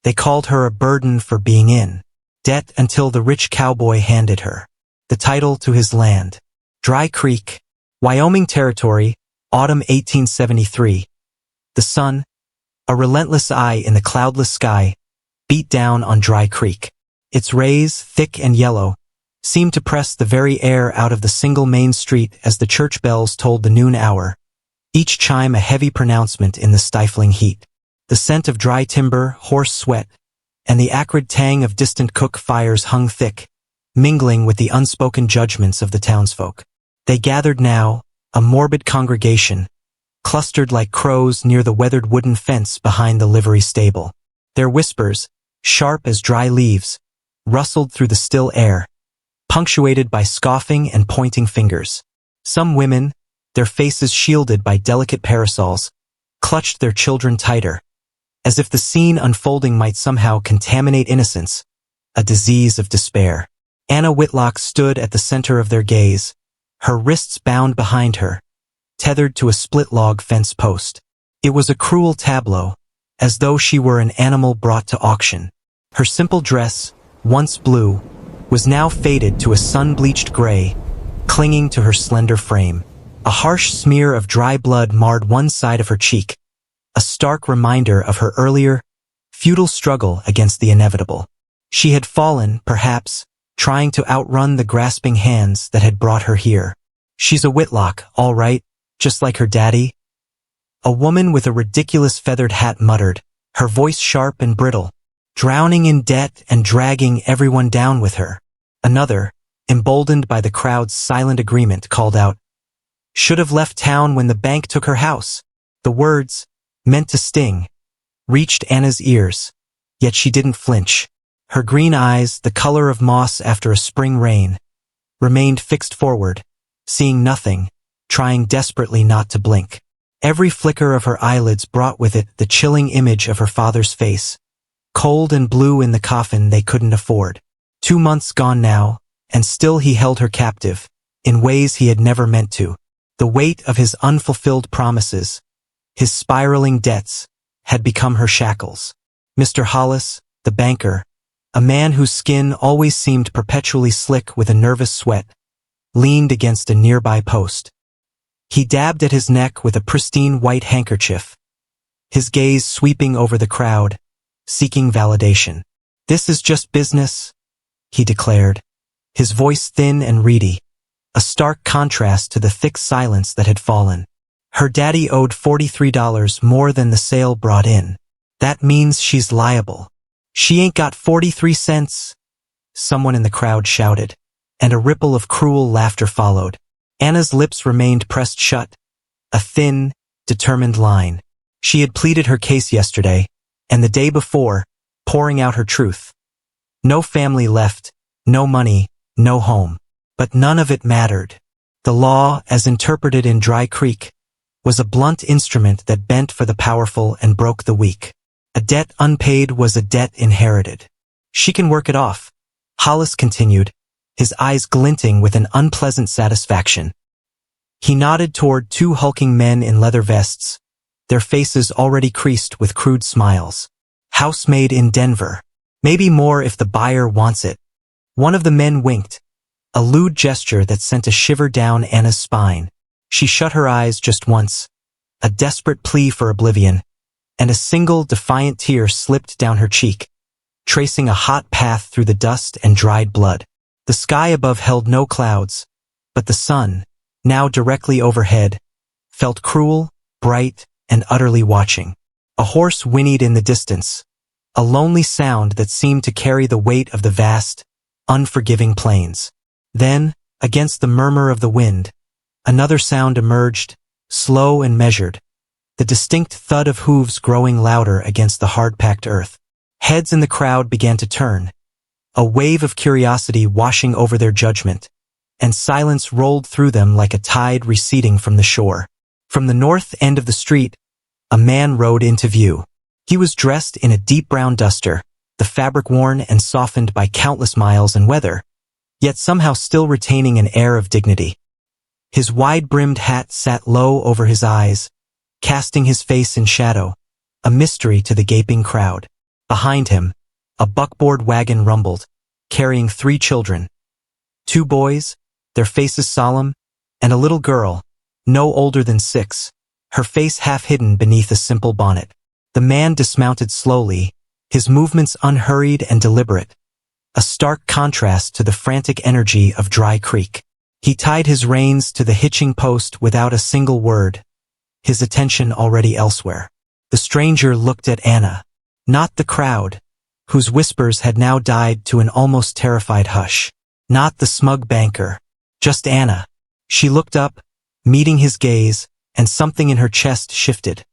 They called her a burden for being in debt until the rich cowboy handed her the title to his land. Dry Creek, Wyoming Territory, autumn 1873. The sun, a relentless eye in the cloudless sky, beat down on Dry Creek. Its rays, thick and yellow, seemed to press the very air out of the single main street as the church bells tolled the noon hour, each chime a heavy pronouncement in the stifling heat. The scent of dry timber, horse sweat, and the acrid tang of distant cook fires hung thick, mingling with the unspoken judgments of the townsfolk. They gathered now, a morbid congregation, clustered like crows near the weathered wooden fence behind the livery stable. Their whispers, sharp as dry leaves, rustled through the still air, punctuated by scoffing and pointing fingers. Some women, their faces shielded by delicate parasols, clutched their children tighter, as if the scene unfolding might somehow contaminate innocence, a disease of despair. Anna Whitlock stood at the center of their gaze, her wrists bound behind her, tethered to a split-log fence post. It was a cruel tableau, as though she were an animal brought to auction. Her simple dress, once blue, was now faded to a sun-bleached gray, clinging to her slender frame. A harsh smear of dry blood marred one side of her cheek, a stark reminder of her earlier, futile struggle against the inevitable. She had fallen, perhaps, trying to outrun the grasping hands that had brought her here. She's a Whitlock, all right, just like her daddy. A woman with a ridiculous feathered hat muttered, her voice sharp and brittle, drowning in debt and dragging everyone down with her. Another, emboldened by the crowd's silent agreement, called out, should have left town when the bank took her house. The words, meant to sting, reached Anna's ears, yet she didn't flinch. Her green eyes, the color of moss after a spring rain, remained fixed forward, seeing nothing, trying desperately not to blink. Every flicker of her eyelids brought with it the chilling image of her father's face, cold and blue in the coffin they couldn't afford. 2 months gone now, and still he held her captive, in ways he had never meant to. The weight of his unfulfilled promises, his spiraling debts, had become her shackles. Mr. Hollis, the banker, a man whose skin always seemed perpetually slick with a nervous sweat, leaned against a nearby post. He dabbed at his neck with a pristine white handkerchief, his gaze sweeping over the crowd, seeking validation. This is just business, he declared, his voice thin and reedy, a stark contrast to the thick silence that had fallen. Her daddy owed $43 more than the sale brought in. That means she's liable. She ain't got 43 cents, someone in the crowd shouted, and a ripple of cruel laughter followed. Anna's lips remained pressed shut, a thin, determined line. She had pleaded her case yesterday, and the day before, pouring out her truth. No family left, no money, no home. But none of it mattered. The law, as interpreted in Dry Creek, was a blunt instrument that bent for the powerful and broke the weak. A debt unpaid was a debt inherited. She can work it off, Hollis continued, his eyes glinting with an unpleasant satisfaction. He nodded toward 2 hulking men in leather vests, their faces already creased with crude smiles. Housemaid in Denver. Maybe more if the buyer wants it. One of the men winked, a lewd gesture that sent a shiver down Anna's spine. She shut her eyes just once, a desperate plea for oblivion, and a single defiant tear slipped down her cheek, tracing a hot path through the dust and dried blood. The sky above held no clouds, but the sun, now directly overhead, felt cruel, bright, and utterly watching. A horse whinnied in the distance, a lonely sound that seemed to carry the weight of the vast, unforgiving plains. Then, against the murmur of the wind, another sound emerged, slow and measured, the distinct thud of hooves growing louder against the hard-packed earth. Heads in the crowd began to turn, a wave of curiosity washing over their judgment, and silence rolled through them like a tide receding from the shore. From the north end of the street, a man rode into view. He was dressed in a deep brown duster, the fabric worn and softened by countless miles and weather, yet somehow still retaining an air of dignity. His wide-brimmed hat sat low over his eyes, casting his face in shadow, a mystery to the gaping crowd. Behind him, a buckboard wagon rumbled, carrying 3 children. 2 boys, their faces solemn, and a little girl, no older than 6, her face half hidden beneath a simple bonnet. The man dismounted slowly, his movements unhurried and deliberate, a stark contrast to the frantic energy of Dry Creek. He tied his reins to the hitching post without a single word, his attention already elsewhere. The stranger looked at Anna, not the crowd, whose whispers had now died to an almost terrified hush. Not the smug banker, just Anna. She looked up, meeting his gaze, and something in her chest shifted,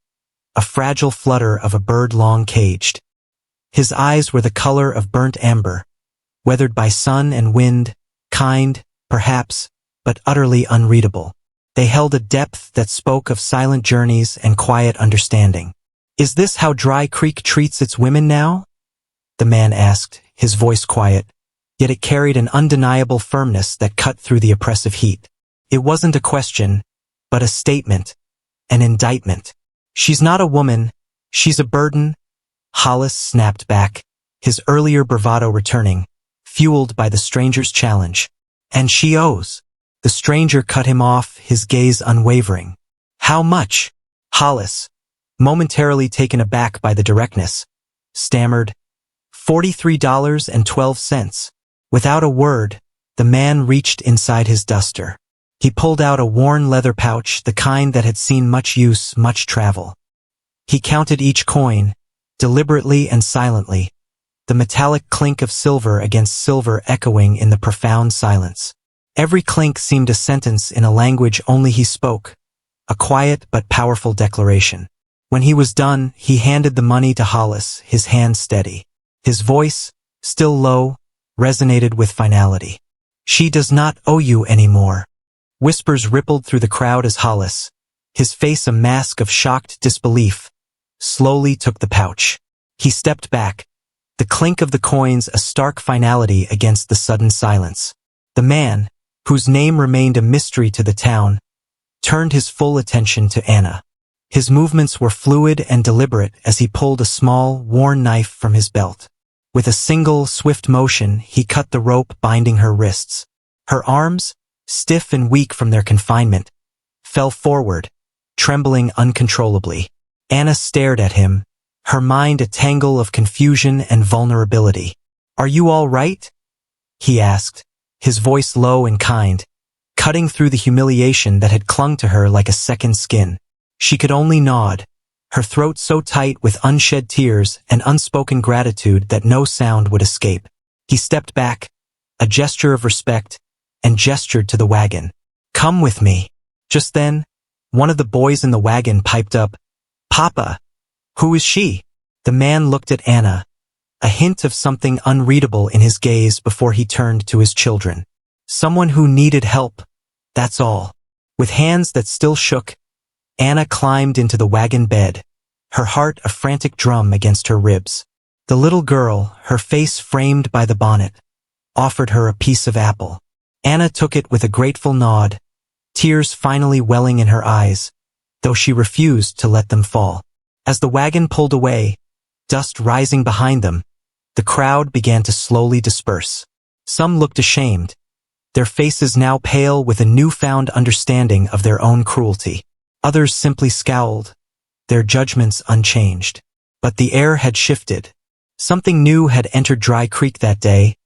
a fragile flutter of a bird long caged. His eyes were the color of burnt amber, weathered by sun and wind, kind, perhaps, but utterly unreadable. They held a depth that spoke of silent journeys and quiet understanding. "Is this how Dry Creek treats its women now?" the man asked, his voice quiet, yet it carried an undeniable firmness that cut through the oppressive heat. It wasn't a question, but a statement, an indictment. "She's not a woman, she's a burden," Hollis snapped back, his earlier bravado returning, fueled by the stranger's challenge. "And she owes." The stranger cut him off, his gaze unwavering. "How much?" Hollis, momentarily taken aback by the directness, stammered, $43.12. Without a word, the man reached inside his duster. He pulled out a worn leather pouch, the kind that had seen much use, much travel. He counted each coin, deliberately and silently, the metallic clink of silver against silver echoing in the profound silence. Every clink seemed a sentence in a language only he spoke, a quiet but powerful declaration. When he was done, he handed the money to Hollis, his hand steady. His voice, still low, resonated with finality. "She does not owe you any more." Whispers rippled through the crowd as Hollis, his face a mask of shocked disbelief, slowly took the pouch. He stepped back, the clink of the coins a stark finality against the sudden silence. The man, whose name remained a mystery to the town, turned his full attention to Anna. His movements were fluid and deliberate as he pulled a small, worn knife from his belt. With a single, swift motion, he cut the rope binding her wrists. Her arms, stiff and weak from their confinement, fell forward, trembling uncontrollably. Anna stared at him, her mind a tangle of confusion and vulnerability. "Are you all right?" he asked, his voice low and kind, cutting through the humiliation that had clung to her like a second skin. She could only nod, her throat so tight with unshed tears and unspoken gratitude that no sound would escape. He stepped back, a gesture of respect, and gestured to the wagon. "Come with me." Just then, one of the boys in the wagon piped up, "Papa, who is she?" The man looked at Anna, a hint of something unreadable in his gaze before he turned to his children. "Someone who needed help, that's all." With hands that still shook, Anna climbed into the wagon bed, her heart a frantic drum against her ribs. The little girl, her face framed by the bonnet, offered her a piece of apple. Anna took it with a grateful nod, tears finally welling in her eyes, though she refused to let them fall. As the wagon pulled away, dust rising behind them, the crowd began to slowly disperse. Some looked ashamed, their faces now pale with a newfound understanding of their own cruelty. Others simply scowled, their judgments unchanged. But the air had shifted. Something new had entered Dry Creek that day,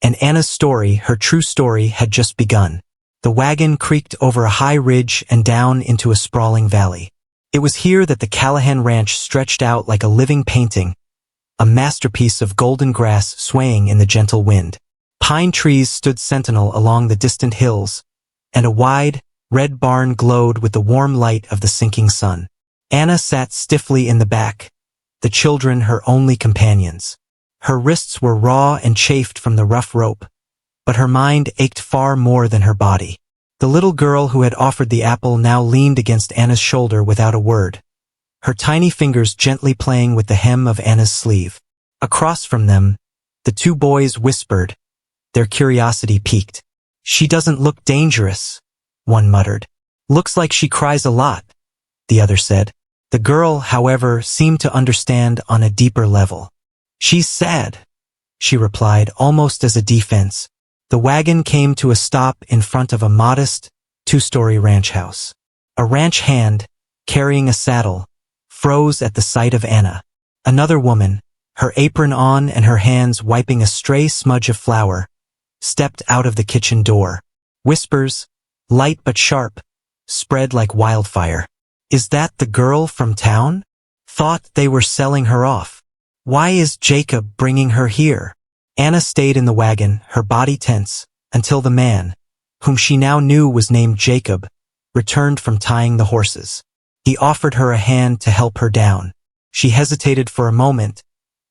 and Anna's story, her true story, had just begun. The wagon creaked over a high ridge and down into a sprawling valley. It was here that the Callahan Ranch stretched out like a living painting, a masterpiece of golden grass swaying in the gentle wind. Pine trees stood sentinel along the distant hills, and a wide, red barn glowed with the warm light of the sinking sun. Anna sat stiffly in the back, the children her only companions. Her wrists were raw and chafed from the rough rope, but her mind ached far more than her body. The little girl who had offered the apple now leaned against Anna's shoulder without a word, her tiny fingers gently playing with the hem of Anna's sleeve. Across from them, the 2 boys whispered, their curiosity piqued. "She doesn't look dangerous," one muttered. "Looks like she cries a lot," the other said. The girl, however, seemed to understand on a deeper level. She's sad, she replied, almost as a defense. The wagon came to a stop in front of a modest, two-story ranch house. A ranch hand, carrying a saddle, froze at the sight of Anna. Another woman, her apron on and her hands wiping a stray smudge of flour, stepped out of the kitchen door. Whispers, light but sharp, spread like wildfire. Is that the girl from town? Thought they were selling her off. Why is Jacob bringing her here? Anna stayed in the wagon, her body tense, until the man, whom she now knew was named Jacob, returned from tying the horses. He offered her a hand to help her down. She hesitated for a moment,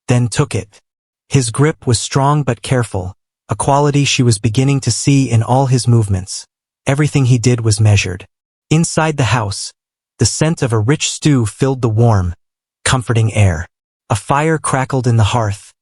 then took it. His grip was strong but careful, a quality she was beginning to see in all his movements. Everything he did was measured. Inside the house, the scent of a rich stew filled the warm, comforting air. A fire crackled in the hearth,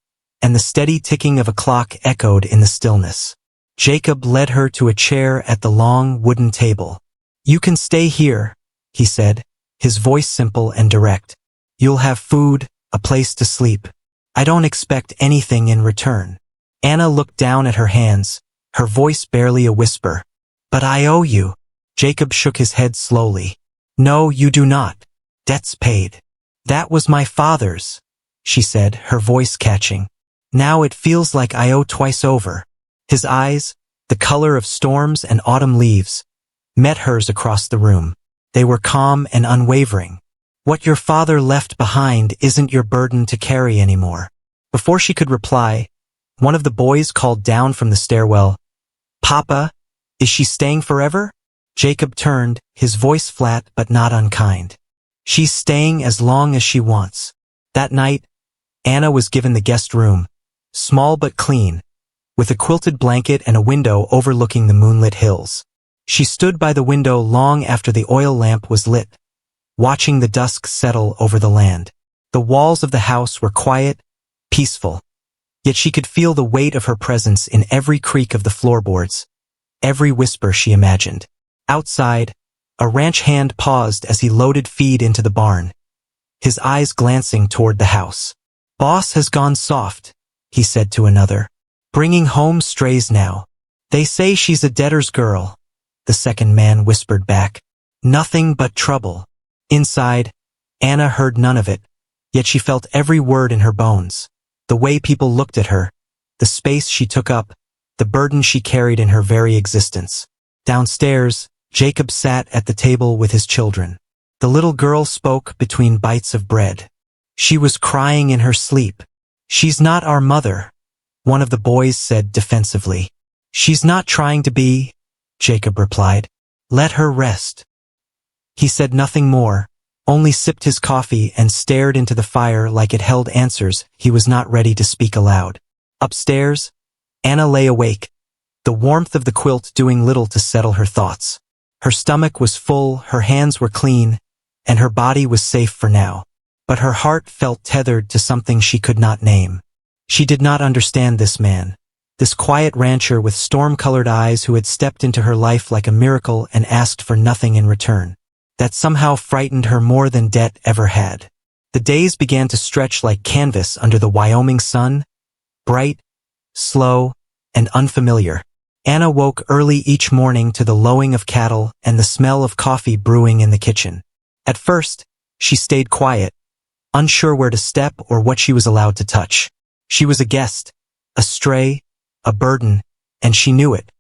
and the steady ticking of a clock echoed in the stillness. Jacob led her to a chair at the long wooden table. "You can stay here," he said, his voice simple and direct. "You'll have food, a place to sleep. I don't expect anything in return." Anna looked down at her hands, her voice barely a whisper. "But I owe you." Jacob shook his head slowly. "No, you do not. Debt's paid." "That was my father's," she said, her voice catching. "Now it feels like I owe twice over." His eyes, the color of storms and autumn leaves, met hers across the room. They were calm and unwavering. "What your father left behind isn't your burden to carry anymore." Before she could reply, one of the boys called down from the stairwell, "Papa, is she staying forever?" Jacob turned, his voice flat but not unkind. "She's staying as long as she wants." That night, Anna was given the guest room, small but clean, with a quilted blanket and a window overlooking the moonlit hills. She stood by the window long after the oil lamp was lit, watching the dusk settle over the land. The walls of the house were quiet, peaceful, yet she could feel the weight of her presence in every creak of the floorboards, every whisper she imagined. Outside, a ranch hand paused as he loaded feed into the barn, his eyes glancing toward the house. "Boss has gone soft," he said to another. "Bringing home strays now. They say she's a debtor's girl," the second man whispered back. "Nothing but trouble." Inside, Anna heard none of it, yet she felt every word in her bones. The way people looked at her, the space she took up, the burden she carried in her very existence. Downstairs, Jacob sat at the table with his children. The little girl spoke between bites of bread. She was crying in her sleep. "She's not our mother," one of the boys said defensively. "She's not trying to be," Jacob replied. "Let her rest." He said nothing more, only sipped his coffee and stared into the fire like it held answers he was not ready to speak aloud. Upstairs, Anna lay awake, the warmth of the quilt doing little to settle her thoughts. Her stomach was full, her hands were clean, and her body was safe for now. But her heart felt tethered to something she could not name. She did not understand this man, this quiet rancher with storm-colored eyes who had stepped into her life like a miracle and asked for nothing in return. That somehow frightened her more than debt ever had. The days began to stretch like canvas under the Wyoming sun, bright, slow, and unfamiliar. Anna woke early each morning to the lowing of cattle and the smell of coffee brewing in the kitchen. At first, she stayed quiet, unsure where to step or what she was allowed to touch. She was a guest, a stray, a burden, and she knew it.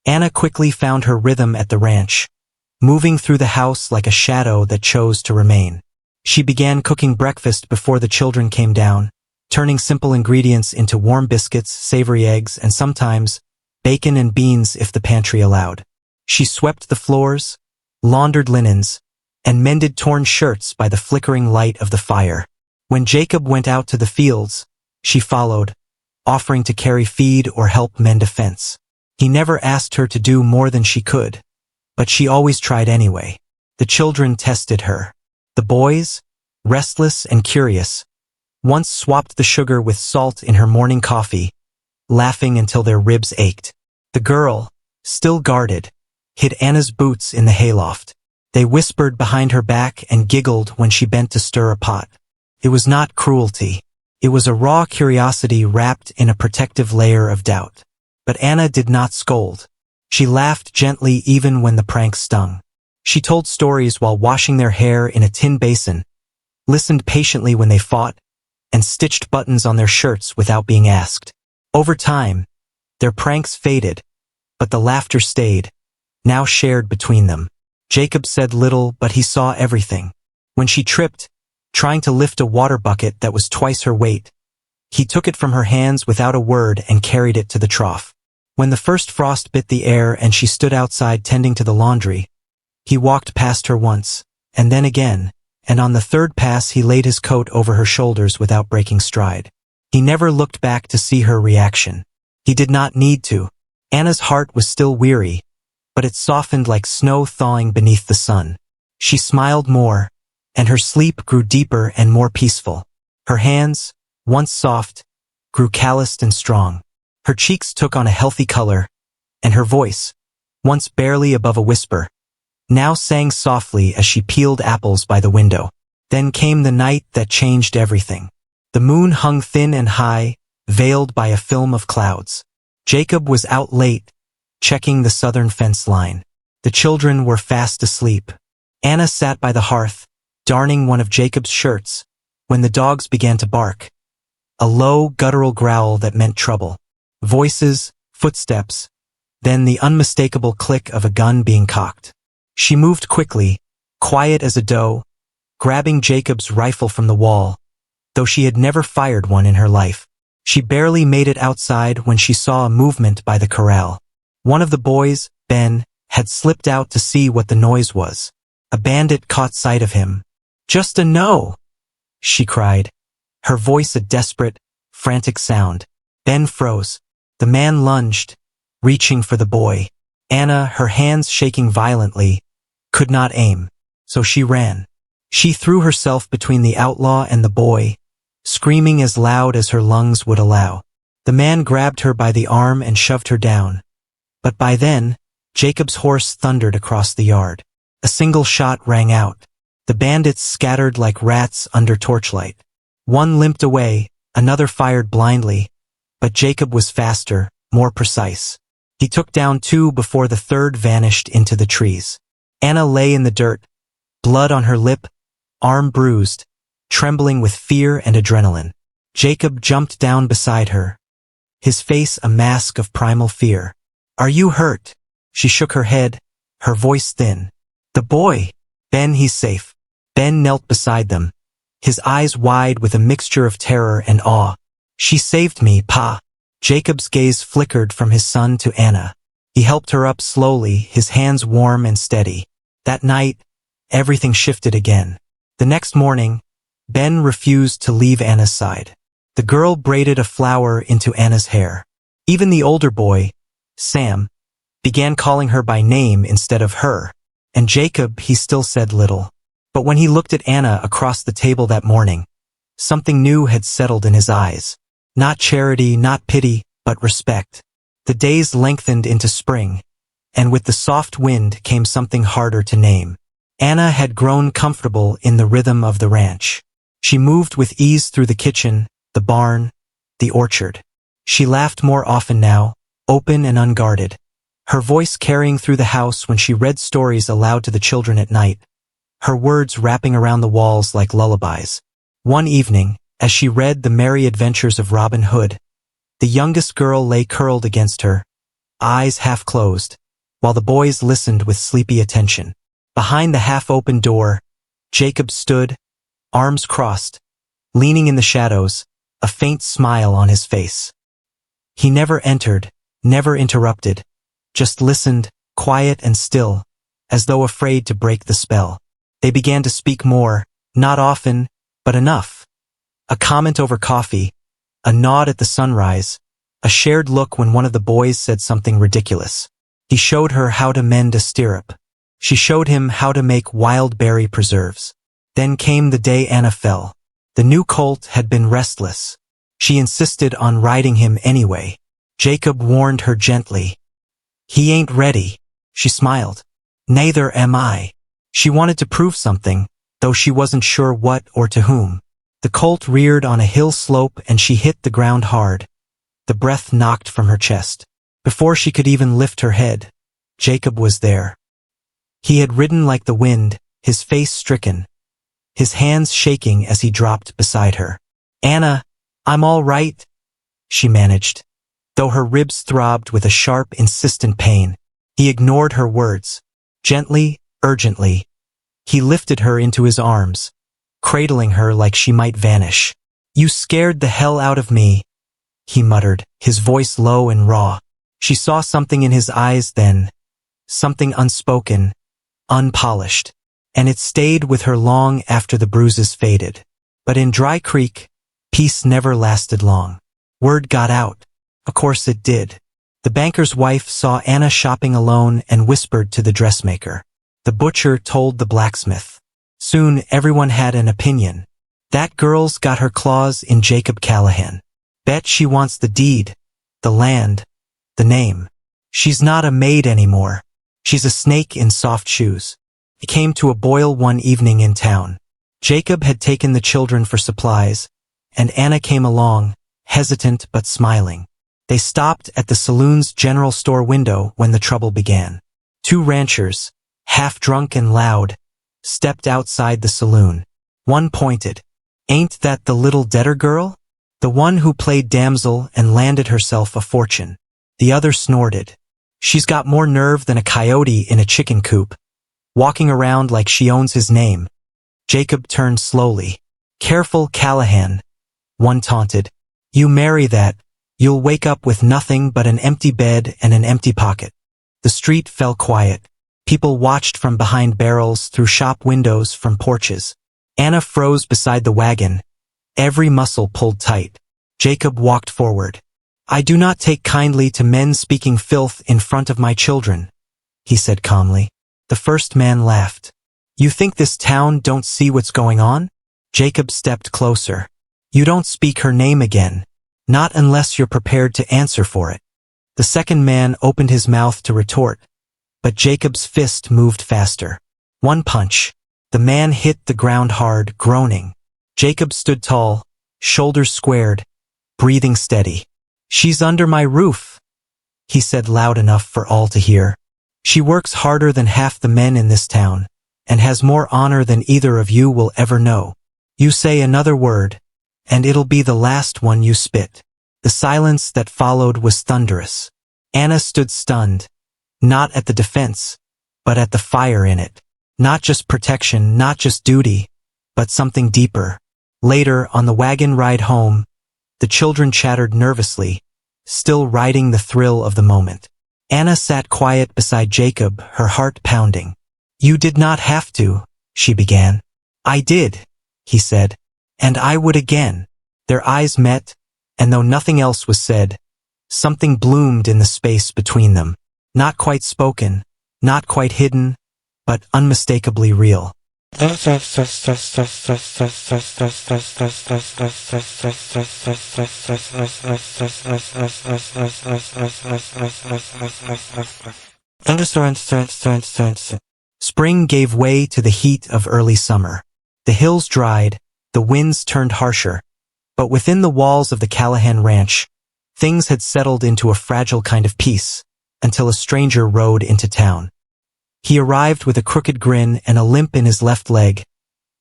Anna quickly found her rhythm at the ranch, moving through the house like a shadow that chose to remain. She began cooking breakfast before the children came down, turning simple ingredients into warm biscuits, savory eggs, and sometimes bacon and beans if the pantry allowed. She swept the floors, laundered linens, and mended torn shirts by the flickering light of the fire. When Jacob went out to the fields, she followed, offering to carry feed or help mend a fence. He never asked her to do more than she could, but she always tried anyway. The children tested her. The boys, restless and curious, once swapped the sugar with salt in her morning coffee, laughing until their ribs ached. The girl, still guarded, hid Anna's boots in the hayloft. They whispered behind her back and giggled when she bent to stir a pot. It was not cruelty. It was a raw curiosity wrapped in a protective layer of doubt. But Anna did not scold. She laughed gently even when the prank stung. She told stories while washing their hair in a tin basin, listened patiently when they fought, and stitched buttons on their shirts without being asked. Over time, their pranks faded, but the laughter stayed, now shared between them. Jacob said little, but he saw everything. When she tripped, trying to lift a water bucket that was twice her weight, he took it from her hands without a word and carried it to the trough. When the first frost bit the air and she stood outside tending to the laundry, he walked past her once, and then again, and on the third pass he laid his coat over her shoulders without breaking stride. He never looked back to see her reaction. He did not need to. Anna's heart was still weary, but it softened like snow thawing beneath the sun. She smiled more, and her sleep grew deeper and more peaceful. Her hands, once soft, grew calloused and strong. Her cheeks took on a healthy color, and her voice, once barely above a whisper, now sang softly as she peeled apples by the window. Then came the night that changed everything. The moon hung thin and high, veiled by a film of clouds. Jacob was out late, checking the southern fence line. The children were fast asleep. Anna sat by the hearth, darning one of Jacob's shirts, when the dogs began to bark. A low, guttural growl that meant trouble. Voices, footsteps, then the unmistakable click of a gun being cocked. She moved quickly, quiet as a doe, grabbing Jacob's rifle from the wall, though she had never fired one in her life. She barely made it outside when she saw a movement by the corral. One of the boys, Ben, had slipped out to see what the noise was. A bandit caught sight of him. "Just a no!" she cried, her voice a desperate, frantic sound. Ben froze. The man lunged, reaching for the boy. Anna, her hands shaking violently, could not aim, so she ran. She threw herself between the outlaw and the boy, screaming as loud as her lungs would allow. The man grabbed her by the arm and shoved her down. But by then, Jacob's horse thundered across the yard. A single shot rang out. The bandits scattered like rats under torchlight. One limped away, another fired blindly, but Jacob was faster, more precise. He took down two before the third vanished into the trees. Anna lay in the dirt, blood on her lip, arm bruised, trembling with fear and adrenaline. Jacob jumped down beside her, his face a mask of primal fear. "Are you hurt?" She shook her head, her voice thin. "The boy." "Ben, he's safe." Ben knelt beside them, his eyes wide with a mixture of terror and awe. "She saved me, Pa." Jacob's gaze flickered from his son to Anna. He helped her up slowly, his hands warm and steady. That night, everything shifted again. The next morning, Ben refused to leave Anna's side. The girl braided a flower into Anna's hair. Even the older boy, Sam, began calling her by name instead of her, and Jacob, he still said little. But when he looked at Anna across the table that morning, something new had settled in his eyes. Not charity, not pity, but respect. The days lengthened into spring, and with the soft wind came something harder to name. Anna had grown comfortable in the rhythm of the ranch. She moved with ease through the kitchen, the barn, the orchard. She laughed more often now, open and unguarded, her voice carrying through the house when she read stories aloud to the children at night, her words wrapping around the walls like lullabies. One evening, as she read The Merry Adventures of Robin Hood, the youngest girl lay curled against her, eyes half closed, while the boys listened with sleepy attention. Behind the half-open door, Jacob stood, arms crossed, leaning in the shadows, a faint smile on his face. He never entered, never interrupted, just listened, quiet and still, as though afraid to break the spell. They began to speak more, not often, but enough. A comment over coffee, a nod at the sunrise, a shared look when one of the boys said something ridiculous. He showed her how to mend a stirrup. She showed him how to make wild berry preserves. Then came the day Anna fell. The new colt had been restless. She insisted on riding him anyway. Jacob warned her gently. "He ain't ready." She smiled. "Neither am I." She wanted to prove something, though she wasn't sure what or to whom. The colt reared on a hill slope and she hit the ground hard. The breath knocked from her chest. Before she could even lift her head, Jacob was there. He had ridden like the wind, his face stricken, his hands shaking as he dropped beside her. "Anna, I'm all right," she managed. Though her ribs throbbed with a sharp, insistent pain, he ignored her words. Gently, urgently, he lifted her into his arms, cradling her like she might vanish. "You scared the hell out of me," he muttered, his voice low and raw. She saw something in his eyes then, something unspoken, unpolished, and it stayed with her long after the bruises faded. But in Dry Creek, peace never lasted long. Word got out. Of course it did. The banker's wife saw Anna shopping alone and whispered to the dressmaker. The butcher told the blacksmith. Soon everyone had an opinion. "That girl's got her claws in Jacob Callahan. Bet she wants the deed, the land, the name. She's not a maid anymore. She's a snake in soft shoes." It came to a boil one evening in town. Jacob had taken the children for supplies, and Anna came along, hesitant but smiling. They stopped at the saloon's general store window when the trouble began. Two ranchers, half drunk and loud, stepped outside the saloon. One pointed. "Ain't that the little debtor girl? The one who played damsel and landed herself a fortune?" The other snorted. "She's got more nerve than a coyote in a chicken coop, walking around like she owns his name." Jacob turned slowly. "Careful, Callahan," one taunted. "You marry that, you'll wake up with nothing but an empty bed and an empty pocket." The street fell quiet. People watched from behind barrels, through shop windows, from porches. Anna froze beside the wagon, every muscle pulled tight. Jacob walked forward. "I do not take kindly to men speaking filth in front of my children," he said calmly. The first man laughed. "You think this town don't see what's going on?" Jacob stepped closer. "You don't speak her name again. Not unless you're prepared to answer for it." The second man opened his mouth to retort, but Jacob's fist moved faster. One punch. The man hit the ground hard, groaning. Jacob stood tall, shoulders squared, breathing steady. "She's under my roof," he said loud enough for all to hear. "She works harder than half the men in this town, and has more honor than either of you will ever know. You say another word, and it'll be the last one you spit." The silence that followed was thunderous. Anna stood stunned, not at the defense, but at the fire in it. Not just protection, not just duty, but something deeper. Later, on the wagon ride home, the children chattered nervously, still riding the thrill of the moment. Anna sat quiet beside Jacob, her heart pounding. "You did not have to," she began. "I did," he said, "and I would again." Their eyes met, and though nothing else was said, something bloomed in the space between them. Not quite spoken, not quite hidden, but unmistakably real. Spring gave way to the heat of early summer. The hills dried, the winds turned harsher, but within the walls of the Callahan Ranch, things had settled into a fragile kind of peace, until a stranger rode into town. He arrived with a crooked grin and a limp in his left leg,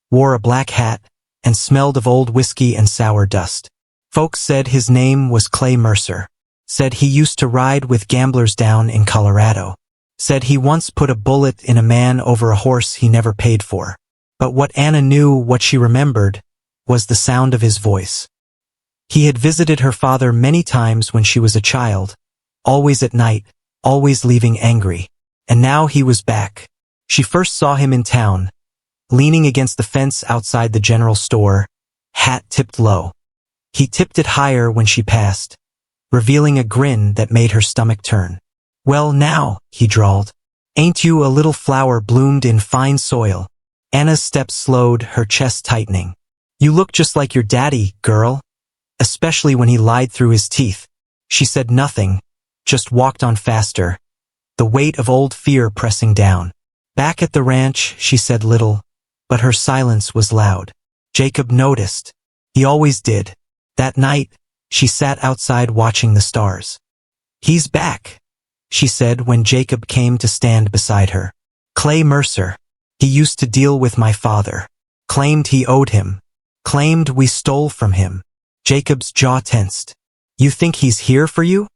wore a black hat, and smelled of old whiskey and sour dust. Folks said his name was Clay Mercer, said he used to ride with gamblers down in Colorado, said he once put a bullet in a man over a horse he never paid for. But what Anna knew, what she remembered, was the sound of his voice. He had visited her father many times when she was a child, always at night, always leaving angry. And now he was back. She first saw him in town, leaning against the fence outside the general store, hat tipped low. He tipped it higher when she passed, revealing a grin that made her stomach turn. "Well now," he drawled, "ain't you a little flower bloomed in fine soil?" Anna's steps slowed, her chest tightening. "You look just like your daddy, girl," especially when he lied through his teeth. She said nothing, just walked on faster, the weight of old fear pressing down. Back at the ranch, she said little, but her silence was loud. Jacob noticed. He always did. That night, she sat outside watching the stars. "He's back," she said when Jacob came to stand beside her. "Clay Mercer. He used to deal with my father. Claimed he owed him. Claimed we stole from him." Jacob's jaw tensed. "You think he's here for you?"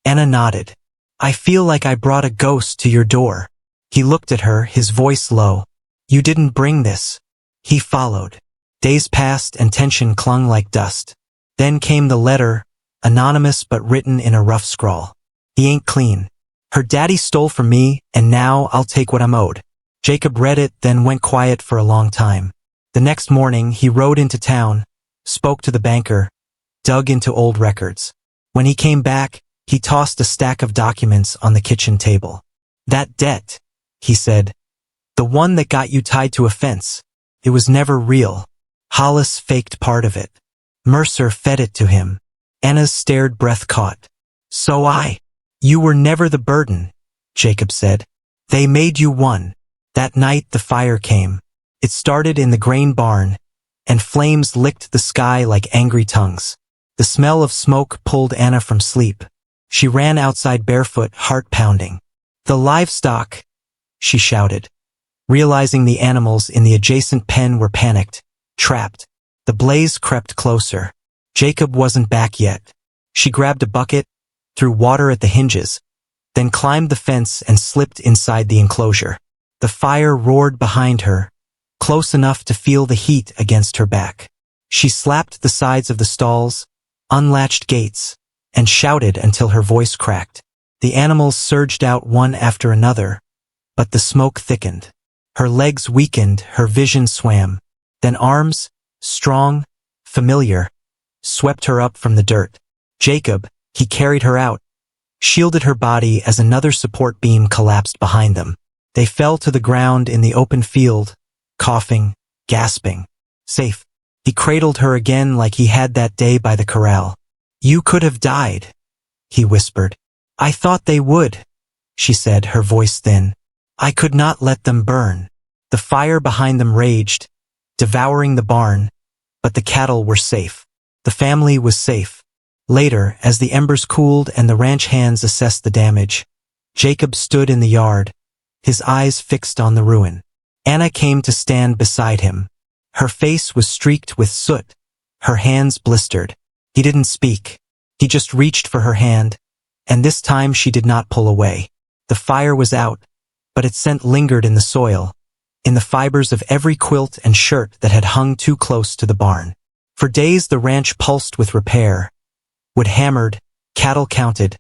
Anna nodded. "I feel like I brought a ghost to your door." He looked at her, his voice low. "You didn't bring this." He followed. Days passed and tension clung like dust. Then came the letter, anonymous but written in a rough scrawl. "He ain't clean. Her daddy stole from me, and now I'll take what I'm owed." Jacob read it, then went quiet for a long time. The next morning, he rode into town, spoke to the banker, dug into old records. When he came back, he tossed a stack of documents on the kitchen table. "That debt," he said, "the one that got you tied to a fence, it was never real. Hollis faked part of it. Mercer fed it to him." Anna's stared breath caught. You were never the burden," Jacob said. "They made you one." That night the fire came. It started in the grain barn, and flames licked the sky like angry tongues. The smell of smoke pulled Anna from sleep. She ran outside barefoot, heart pounding. "The livestock!" she shouted, realizing the animals in the adjacent pen were panicked, trapped. The blaze crept closer. Jacob wasn't back yet. She grabbed a bucket, threw water at the hinges, then climbed the fence and slipped inside the enclosure. The fire roared behind her, close enough to feel the heat against her back. She slapped the sides of the stalls, unlatched gates, and shouted until her voice cracked. The animals surged out one after another, but the smoke thickened. Her legs weakened, her vision swam. Then arms, strong, familiar, swept her up from the dirt. Jacob, he carried her out, shielded her body as another support beam collapsed behind them. They fell to the ground in the open field, coughing, gasping. "Safe." He cradled her again like he had that day by the corral. "You could have died," he whispered. "I thought they would," she said, her voice thin. "I could not let them burn." The fire behind them raged, devouring the barn, but the cattle were safe. The family was safe. Later, as the embers cooled and the ranch hands assessed the damage, Jacob stood in the yard, his eyes fixed on the ruin. Anna came to stand beside him. Her face was streaked with soot, her hands blistered. He didn't speak. He just reached for her hand, and this time she did not pull away. The fire was out, but its scent lingered in the soil, in the fibers of every quilt and shirt that had hung too close to the barn. For days the ranch pulsed with repair. Wood hammered, cattle counted,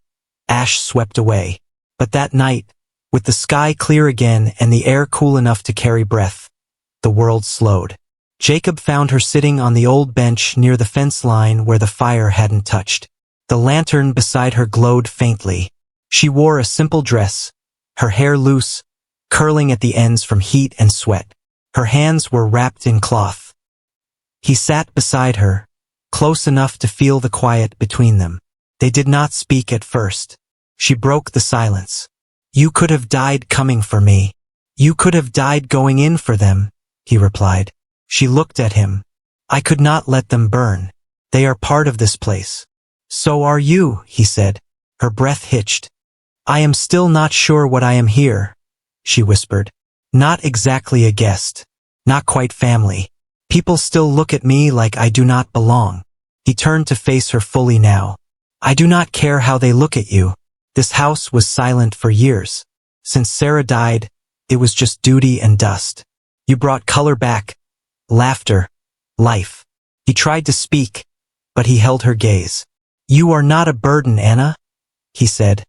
ash swept away. But that night, with the sky clear again and the air cool enough to carry breath, the world slowed. Jacob found her sitting on the old bench near the fence line where the fire hadn't touched. The lantern beside her glowed faintly. She wore a simple dress, her hair loose, curling at the ends from heat and sweat. Her hands were wrapped in cloth. He sat beside her, close enough to feel the quiet between them. They did not speak at first. She broke the silence. "You could have died coming for me. You could have died going in for them," he replied. She looked at him. "I could not let them burn. They are part of this place." "So are you," he said. Her breath hitched. "I am still not sure what I am here," she whispered. "Not exactly a guest. Not quite family. People still look at me like I do not belong." He turned to face her fully now. "I do not care how they look at you. This house was silent for years. Since Sarah died, it was just duty and dust. You brought color back, laughter, life." He tried to speak, but he held her gaze. "You are not a burden, Anna," he said,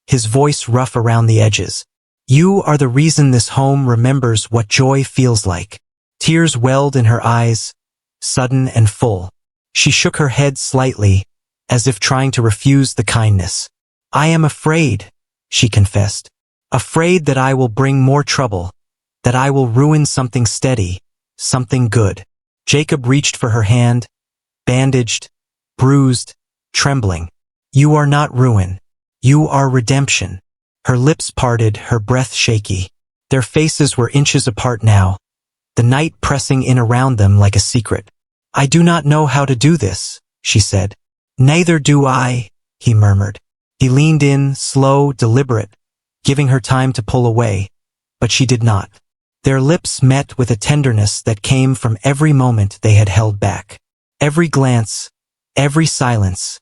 his voice rough around the edges. "You are the reason this home remembers what joy feels like." Tears welled in her eyes, sudden and full. She shook her head slightly, as if trying to refuse the kindness. "I am afraid," she confessed. "Afraid that I will bring more trouble, that I will ruin something steady, something good." Jacob reached for her hand, bandaged, bruised, trembling. "You are not ruin. You are redemption." Her lips parted, her breath shaky. Their faces were inches apart now, the night pressing in around them like a secret. I do not know how to do this, she said. Neither do I, he murmured. He leaned in, slow, deliberate, giving her time to pull away, but she did not. Their lips met with a tenderness that came from every moment they had held back. Every glance, every silence,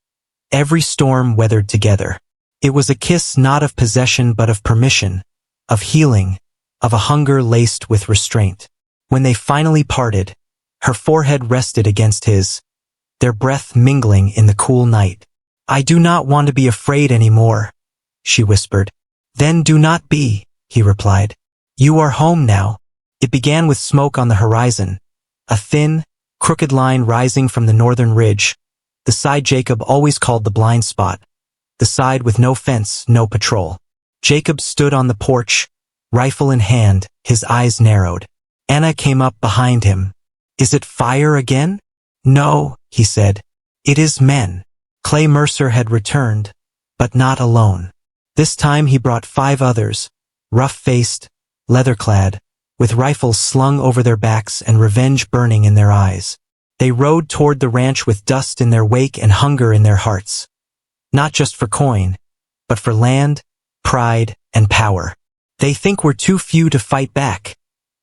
every storm weathered together. It was a kiss not of possession but of permission, of healing, of a hunger laced with restraint. When they finally parted, her forehead rested against his, their breath mingling in the cool night. I do not want to be afraid anymore, she whispered. Then do not be, he replied. You are home now. It began with smoke on the horizon, a thin, crooked line rising from the northern ridge, the side Jacob always called the blind spot, the side with no fence, no patrol. Jacob stood on the porch, rifle in hand, his eyes narrowed. Anna came up behind him. Is it fire again? No, he said. It is men. Clay Mercer had returned, but not alone. This time he brought 5 others, rough-faced, leather-clad, with rifles slung over their backs and revenge burning in their eyes. They rode toward the ranch with dust in their wake and hunger in their hearts. Not just for coin, but for land, pride, and power. They think we're too few to fight back,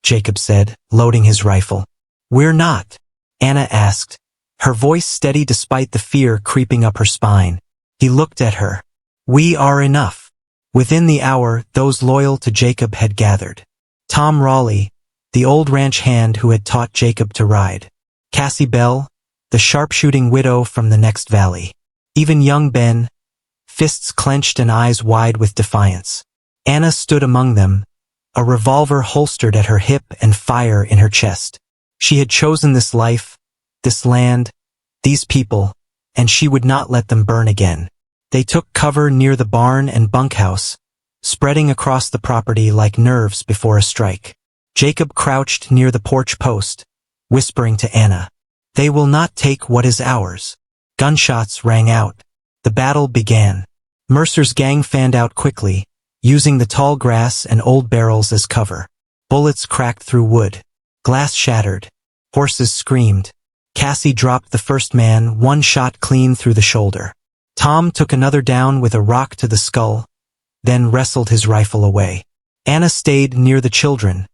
Jacob said, loading his rifle. We're not, Anna asked, her voice steady despite the fear creeping up her spine. He looked at her. We are enough. Within the hour, those loyal to Jacob had gathered. Tom Raleigh, the old ranch hand who had taught Jacob to ride. Cassie Bell, the sharpshooting widow from the next valley. Even young Ben, fists clenched and eyes wide with defiance. Anna stood among them, a revolver holstered at her hip and fire in her chest. She had chosen this life, this land, these people, and she would not let them burn again. They took cover near the barn and bunkhouse, spreading across the property like nerves before a strike. Jacob crouched near the porch post, whispering to Anna. They will not take what is ours. Gunshots rang out. The battle began. Mercer's gang fanned out quickly, using the tall grass and old barrels as cover. Bullets cracked through wood. Glass shattered. Horses screamed. Cassie dropped the first man, one shot clean through the shoulder. Tom took another down with a rock to the skull, then wrestled his rifle away. Anna stayed near the children,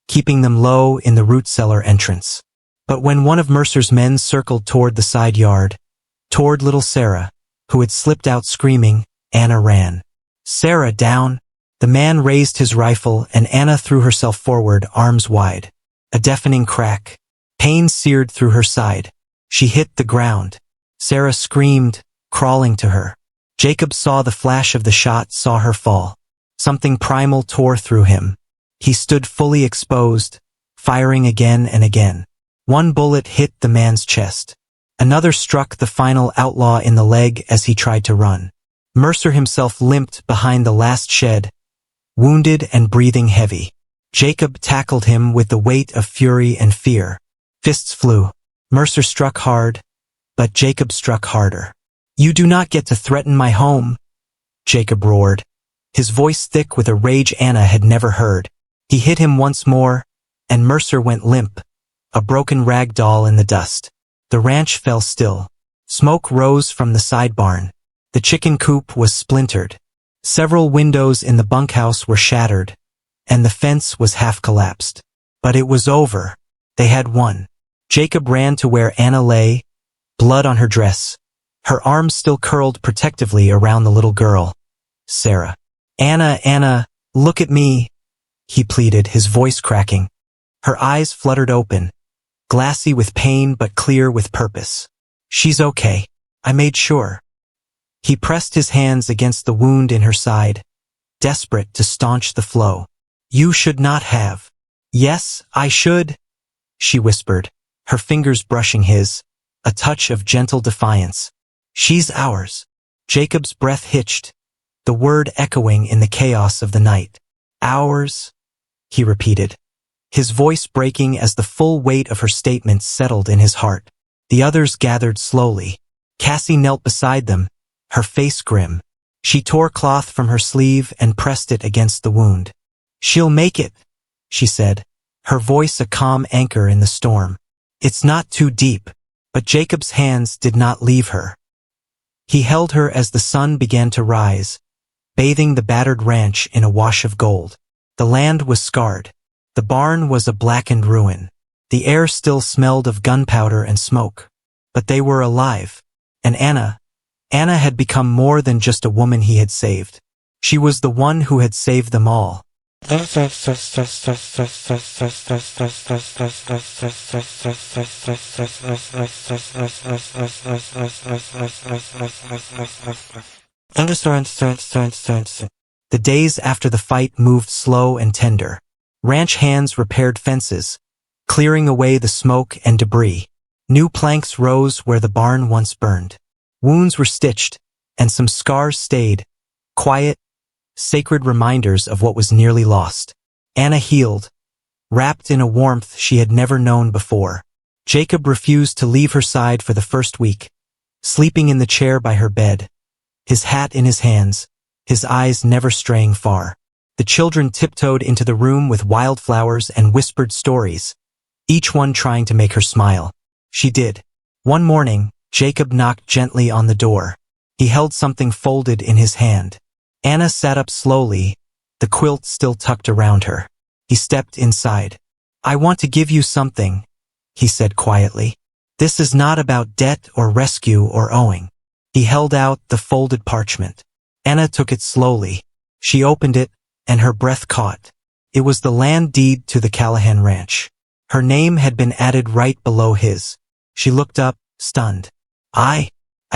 keeping them low in the root cellar entrance. But when one of Mercer's men circled toward the side yard, toward little Sarah, who had slipped out screaming, Anna ran. Sarah down. The man raised his rifle and Anna threw herself forward, arms wide. A deafening crack. Pain seared through her side. She hit the ground. Sarah screamed, crawling to her. Jacob saw the flash of the shot, saw her fall. Something primal tore through him. He stood fully exposed, firing again and again. One bullet hit the man's chest. Another struck the final outlaw in the leg as he tried to run. Mercer himself limped behind the last shed, wounded and breathing heavy. Jacob tackled him with the weight of fury and fear. Fists flew. Mercer struck hard, but Jacob struck harder. You do not get to threaten my home, Jacob roared, his voice thick with a rage Anna had never heard. He hit him once more, and Mercer went limp, a broken rag doll in the dust. The ranch fell still. Smoke rose from the side barn. The chicken coop was splintered. Several windows in the bunkhouse were shattered, and the fence was half collapsed. But it was over. They had won. Jacob ran to where Anna lay, blood on her dress, her arms still curled protectively around the little girl. Sarah. Anna, look at me, he pleaded, his voice cracking. Her eyes fluttered open, glassy with pain but clear with purpose. She's okay. I made sure. He pressed his hands against the wound in her side, desperate to staunch the flow. You should not have. Yes, I should, she whispered, her fingers brushing his, a touch of gentle defiance. She's ours. Jacob's breath hitched, the word echoing in the chaos of the night. Ours, he repeated, his voice breaking as the full weight of her statement settled in his heart. The others gathered slowly. Cassie knelt beside them, her face grim. She tore cloth from her sleeve and pressed it against the wound. She'll make it, she said, her voice a calm anchor in the storm. It's not too deep. But Jacob's hands did not leave her. He held her as the sun began to rise, bathing the battered ranch in a wash of gold. The land was scarred. The barn was a blackened ruin. The air still smelled of gunpowder and smoke. But they were alive. And Anna had become more than just a woman he had saved. She was the one who had saved them all. The days after the fight moved slow and tender. Ranch hands repaired fences, clearing away the smoke and debris. New planks rose where the barn once burned. Wounds were stitched, and some scars stayed, quiet, sacred reminders of what was nearly lost. Anna healed, wrapped in a warmth she had never known before. Jacob refused to leave her side for the first week, sleeping in the chair by her bed, his hat in his hands, his eyes never straying far. The children tiptoed into the room with wildflowers and whispered stories, each one trying to make her smile. She did. One morning, Jacob knocked gently on the door. He held something folded in his hand. Anna sat up slowly, the quilt still tucked around her. He stepped inside. "I want to give you something," he said quietly. "This is not about debt or rescue or owing." He held out the folded parchment. Anna took it slowly. She opened it, and her breath caught. It was the land deed to the Callahan Ranch. Her name had been added right below his. She looked up, stunned. I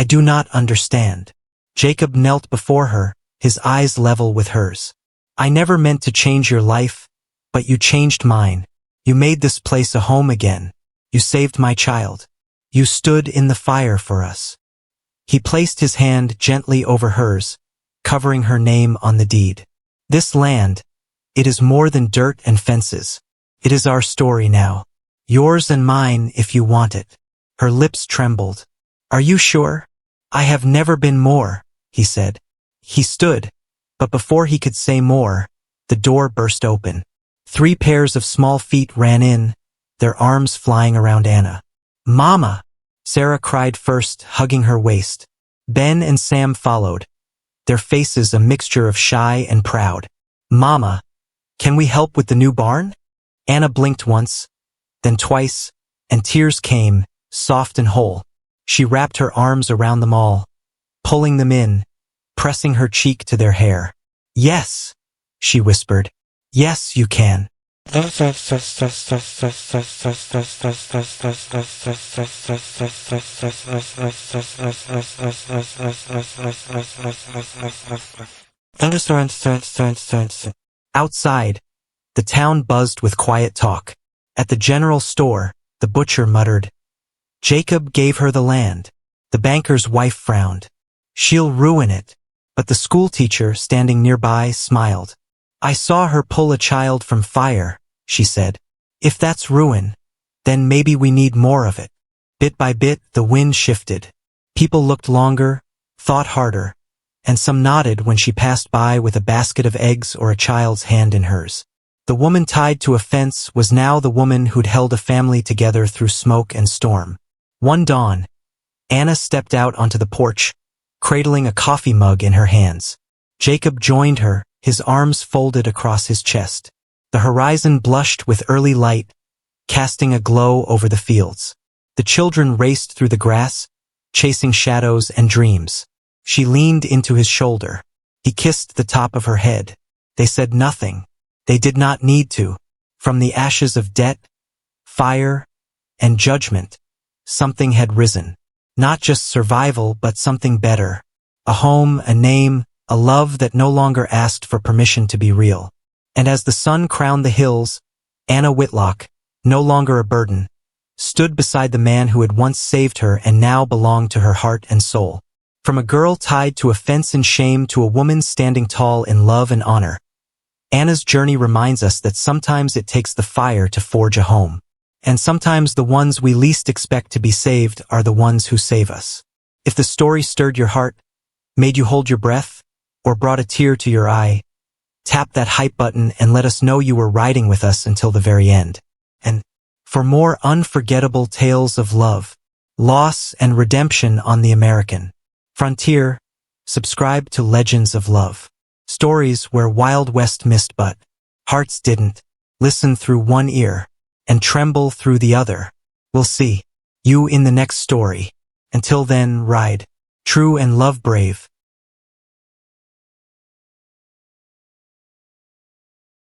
do not understand." Jacob knelt before her, his eyes level with hers. "I never meant to change your life, but you changed mine. You made this place a home again. You saved my child. You stood in the fire for us." He placed his hand gently over hers, covering her name on the deed. "This land, it is more than dirt and fences. It is our story now. Yours and mine if you want it." Her lips trembled. "Are you sure?" "I have never been more," he said. He stood, but before he could say more, the door burst open. 3 pairs of small feet ran in, their arms flying around Anna. "Mama!" Sarah cried first, hugging her waist. Ben and Sam followed, their faces a mixture of shy and proud. "Mama, can we help with the new barn?" Anna blinked once, then twice, and tears came, soft and whole. She wrapped her arms around them all, pulling them in, pressing her cheek to their hair. "Yes," she whispered. "Yes, you can." Outside, the town buzzed with quiet talk. At the general store, the butcher muttered, "Jacob gave her the land." The banker's wife frowned. "She'll ruin it." But the schoolteacher standing nearby smiled. "I saw her pull a child from fire," she said. "If that's ruin, then maybe we need more of it." Bit by bit, the wind shifted. People looked longer, thought harder, and some nodded when she passed by with a basket of eggs or a child's hand in hers. The woman tied to a fence was now the woman who'd held a family together through smoke and storm. One dawn, Anna stepped out onto the porch, cradling a coffee mug in her hands. Jacob joined her, his arms folded across his chest. The horizon blushed with early light, casting a glow over the fields. The children raced through the grass, chasing shadows and dreams. She leaned into his shoulder. He kissed the top of her head. They said nothing. They did not need to. From the ashes of debt, fire, and judgment, something had risen. Not just survival, but something better. A home, a name, a love that no longer asked for permission to be real. And as the sun crowned the hills, Anna Whitlock, no longer a burden, stood beside the man who had once saved her and now belonged to her heart and soul. From a girl tied to a fence in shame to a woman standing tall in love and honor, Anna's journey reminds us that sometimes it takes the fire to forge a home. And sometimes the ones we least expect to be saved are the ones who save us. If the story stirred your heart, made you hold your breath, or brought a tear to your eye, tap that hype button and let us know you were riding with us until the very end. And for more unforgettable tales of love, loss and redemption on the American frontier. Subscribe to Legends of Love. Stories where Wild West missed but hearts didn't. Listen through one ear and tremble through the other. We'll see you in the next story. Until then, ride true and love brave.